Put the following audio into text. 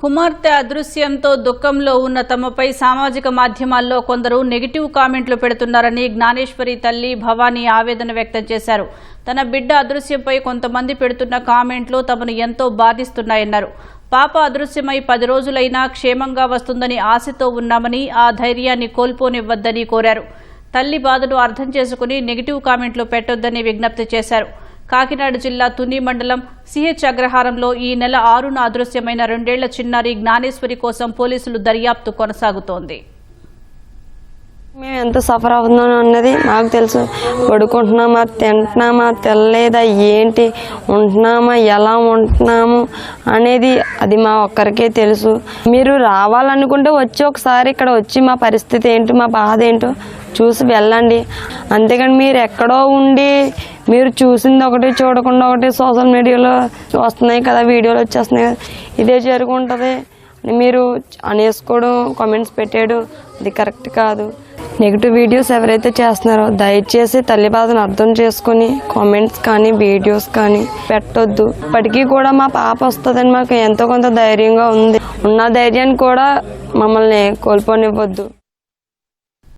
కుమార్తె అదృశ్యంతో దుఃఖంలో ఉన్న తమపై సామాజిక మాధ్యమాల్లో కొందరు నెగిటివ్ కామెంట్లు పెడుతున్నారని జ్ఞానేశ్వరి తల్లి భవానీ ఆవేదన వ్యక్తం చేశారు. తన బిడ్డ అదృశ్యంపై కొంతమంది పెడుతున్న కామెంట్లు తమను ఎంతో బాధిస్తున్నాయన్నారు. పాప అదృశ్యమై 10 రోజులైనా క్షేమంగా వస్తుందని ఆశతో ఉన్నామని, ఆ ధైర్యాన్ని కోల్పోనివ్వద్దని కోరారు. తల్లి బాధను అర్థం చేసుకుని నెగిటివ్ కామెంట్లు పెట్టొద్దని విజ్ఞప్తి చేశారు. కాకినాడ జిల్లా తుని మండలం సిహెచ్ అగ్రహారంలో ఈ నెల 6న అదృశ్యమైన 2 ఏళ్ల చిన్నారి జ్ఞానేశ్వరి కోసం పోలీసులు దర్యాప్తు కొనసాగుతోంది. మేము ఎంత సఫర్ అవుతున్నాం అన్నది మాకు తెలుసు. పడుకుంటున్నామా, తింటున్నామా, తెల్లలేదా, ఏంటి ఉంటున్నామా, ఎలా ఉంటున్నాము అనేది అది మా ఒక్కరికే తెలుసు. మీరు రావాలనుకుంటే వచ్చి ఒకసారి ఇక్కడ వచ్చి మా పరిస్థితి ఏంటో, మా బాధ ఏంటో చూసి వెళ్ళండి. అంతేకాని మీరు ఎక్కడో ఉండి మీరు చూసింది ఒకటి చూడకుండా ఒకటి సోషల్ మీడియాలో వస్తున్నాయి కదా, వీడియోలు వచ్చేస్తున్నాయి కదా, ఇదే జరుగుంటుంది మీరు అనేసుకోవడం, కామెంట్స్ పెట్టేయడం అది కరెక్ట్ కాదు. నెగిటివ్ వీడియోస్ ఎవరైతే చేస్తున్నారో దయచేసి తల్లి బాధను అర్థం చేసుకుని కామెంట్స్ కానీ వీడియోస్ కానీ పెట్టొద్దు. ఇప్పటికీ కూడా మా పాప వస్తుందని మాకు ఎంతో కొంత ధైర్యంగా ఉంది. ఉన్న ధైర్యాన్ని కూడా మమ్మల్ని కోల్పోనివ్వద్దు.